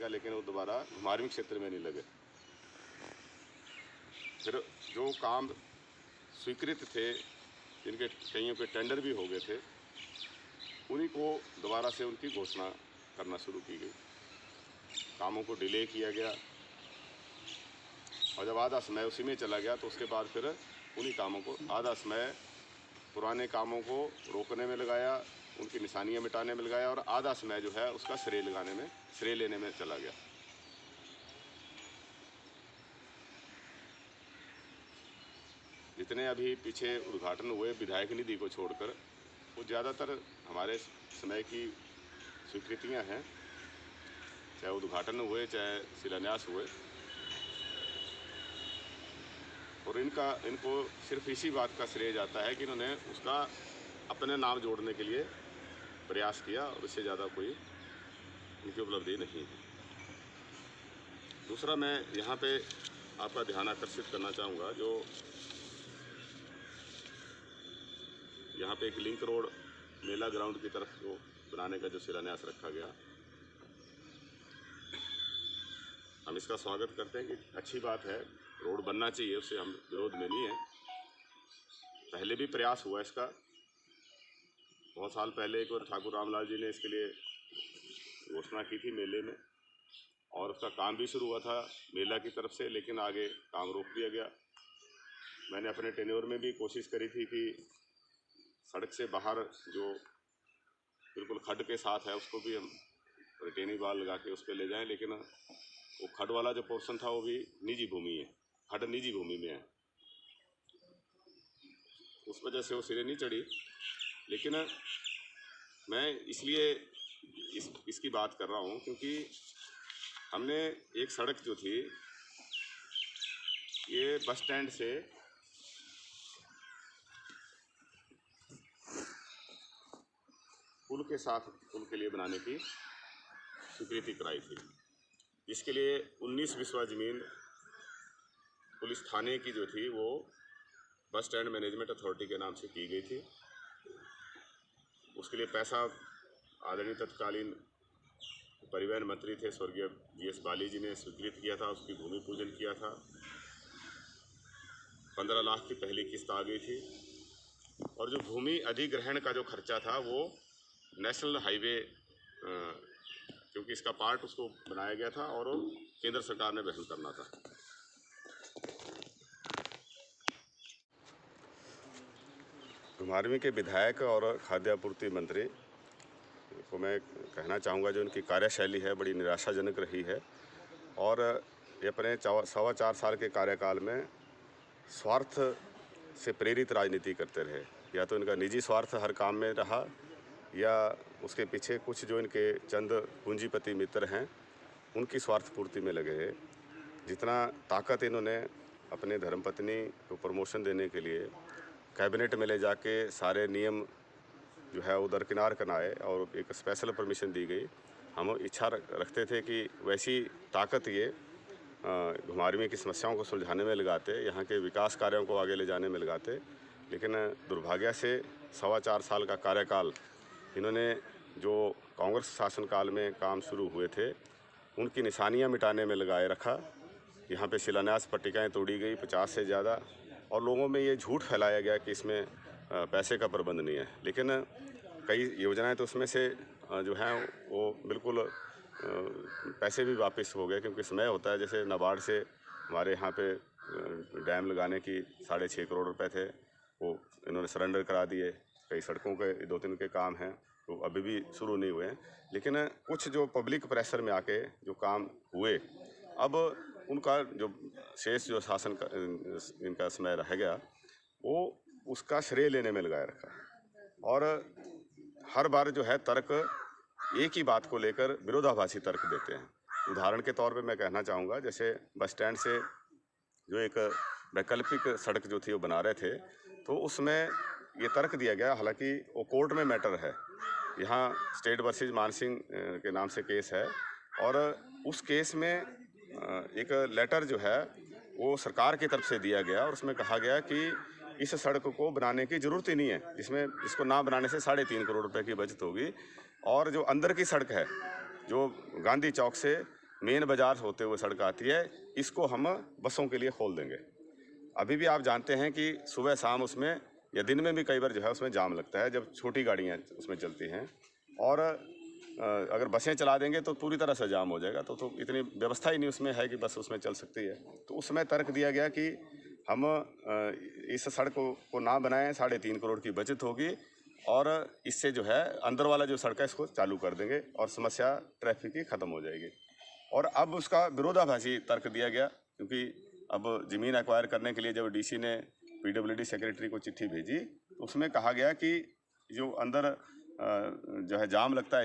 का, लेकिन वो दोबारा घुमारवीं क्षेत्र में नहीं लगे। फिर जो काम स्वीकृत थे, जिनके कईयों के टेंडर भी हो गए थे, उन्हीं को दोबारा से उनकी घोषणा करना शुरू की गई। कामों को डिले किया गया और जब आधा समय उसी में चला गया तो उसके बाद फिर उन्हीं कामों को आधा समय पुराने कामों को रोकने में लगाया, उनकी निशानियां मिटाने में लगाया, और आधा समय जो है उसका श्रेय लेने में चला गया। जितने अभी पीछे उद्घाटन हुए विधायक निधि को छोड़कर, वो ज़्यादातर हमारे समय की स्वीकृतियां हैं, चाहे उद्घाटन हुए चाहे शिलान्यास हुए। और इनको सिर्फ इसी बात का श्रेय जाता है कि इन्होंने उसका अपने नाम जोड़ने के लिए प्रयास किया, और इससे ज़्यादा कोई इनकी उपलब्धि नहीं है। दूसरा, मैं यहाँ पे आपका ध्यान आकर्षित करना चाहूँगा, जो यहाँ पे एक लिंक रोड मेला ग्राउंड की तरफ जो बनाने का जो शिलान्यास रखा गया, हम इसका स्वागत करते हैं कि अच्छी बात है, रोड बनना चाहिए, उससे हम विरोध में नहीं है। पहले भी प्रयास हुआ इसका, बहुत साल पहले एक बार ठाकुर रामलाल जी ने इसके लिए घोषणा की थी मेले में, और उसका काम भी शुरू हुआ था मेला की तरफ से, लेकिन आगे काम रोक दिया गया। मैंने अपने टेन्योर में भी कोशिश करी थी कि सड़क से बाहर जो बिल्कुल खड्ड के साथ है उसको भी हम रिटेनिंग वाल लगा के उस पर ले जाएं, लेकिन वो खड्ड वाला जो पोर्शन था वो भी निजी भूमि है, खड्ड निजी भूमि में है, उस वजह से वो सिरे नहीं चढ़ी। लेकिन मैं इसलिए इसकी बात कर रहा हूँ क्योंकि हमने एक सड़क जो थी ये बस स्टैंड से पुल के लिए बनाने की स्वीकृति कराई थी, जिसके लिए 19 बिस्वा ज़मीन पुलिस थाने की जो थी वो बस स्टैंड मैनेजमेंट अथॉरिटी के नाम से की गई थी। उसके लिए पैसा आदरणीय तत्कालीन परिवहन मंत्री थे स्वर्गीय GS बाली जी ने स्वीकृत किया था, उसकी भूमि पूजन किया था। 15 लाख की पहली किस्त आ गई थी, और जो भूमि अधिग्रहण का जो खर्चा था वो नेशनल हाईवे, क्योंकि इसका पार्ट उसको बनाया गया था और केंद्र सरकार ने वहन करना था। घुमारवीं के विधायक और खाद्य आपूर्ति मंत्री को मैं कहना चाहूँगा, जो उनकी कार्यशैली है बड़ी निराशाजनक रही है, और ये अपने 4.25 साल के कार्यकाल में स्वार्थ से प्रेरित राजनीति करते रहे। या तो इनका निजी स्वार्थ हर काम में रहा, या उसके पीछे कुछ जो इनके चंद पूंजीपति मित्र हैं उनकी स्वार्थ पूर्ति में लगे हैं। जितना ताकत इन्होंने अपने धर्मपत्नी को प्रमोशन देने के लिए कैबिनेट में ले जाके सारे नियम जो है वो दरकिनार कराए और एक स्पेशल परमिशन दी गई, हम इच्छा रखते थे कि वैसी ताकत ये घुमारवीं की समस्याओं को सुलझाने में लगाते, यहाँ के विकास कार्यों को आगे ले जाने में लगाते। लेकिन दुर्भाग्य से 4.25 साल का कार्यकाल इन्होंने जो कांग्रेस शासनकाल में काम शुरू हुए थे उनकी निशानियां मिटाने में लगाए रखा। यहाँ पे शिलान्यास पट्टिकाएं तोड़ी गई 50 से ज़्यादा, और लोगों में ये झूठ फैलाया गया कि इसमें पैसे का प्रबंध नहीं है। लेकिन कई योजनाएं तो उसमें से जो हैं वो बिल्कुल पैसे भी वापस हो गए, क्योंकि समय होता है। जैसे नाबार्ड से हमारे यहाँ पे डैम लगाने की 6.5 करोड़ रुपए थे, वो इन्होंने सरेंडर करा दिए। कई सड़कों के 2-3 के काम हैं तो अभी भी शुरू नहीं हुए हैं। लेकिन कुछ जो पब्लिक प्रेशर में आके जो काम हुए, अब उनका जो शेष जो शासन का इनका समय रह गया वो उसका श्रेय लेने में लगाए रखा, और हर बार जो है तर्क एक ही बात को लेकर विरोधाभासी तर्क देते हैं। उदाहरण के तौर पे मैं कहना चाहूँगा, जैसे बस स्टैंड से जो एक वैकल्पिक सड़क जो थी वो बना रहे थे, तो उसमें ये तर्क दिया गया, हालांकि वो कोर्ट में मैटर है, यहाँ स्टेट वर्सेस मान सिंह के नाम से केस है, और उस केस में एक लेटर जो है वो सरकार की तरफ से दिया गया, और उसमें कहा गया कि इस सड़क को बनाने की ज़रूरत ही नहीं है, जिसमें इसको ना बनाने से 3.5 करोड़ रुपए की बचत होगी। और जो अंदर की सड़क है, जो गांधी चौक से मेन बाज़ार होते हुए सड़क आती है, इसको हम बसों के लिए खोल देंगे। अभी भी आप जानते हैं कि सुबह शाम उसमें या दिन में भी कई बार जो है उसमें जाम लगता है जब छोटी गाड़ियाँ उसमें चलती हैं, और अगर बसें चला देंगे तो पूरी तरह से जाम हो जाएगा। तो इतनी व्यवस्था ही नहीं उसमें है कि बस उसमें चल सकती है। तो उसमें तर्क दिया गया कि हम इस सड़क को ना बनाएं, 3.5 करोड़ की बचत होगी, और इससे जो है अंदर वाला जो सड़क है इसको चालू कर देंगे और समस्या ट्रैफिक की ख़त्म हो जाएगी। और अब उसका विरोधाभासी तर्क दिया गया, क्योंकि अब ज़मीन एक्वायर करने के लिए जब डीसी ने पीडब्ल्यूडी सेक्रेटरी को चिट्ठी भेजी तो उसमें कहा गया कि जो अंदर जो है जाम लगता है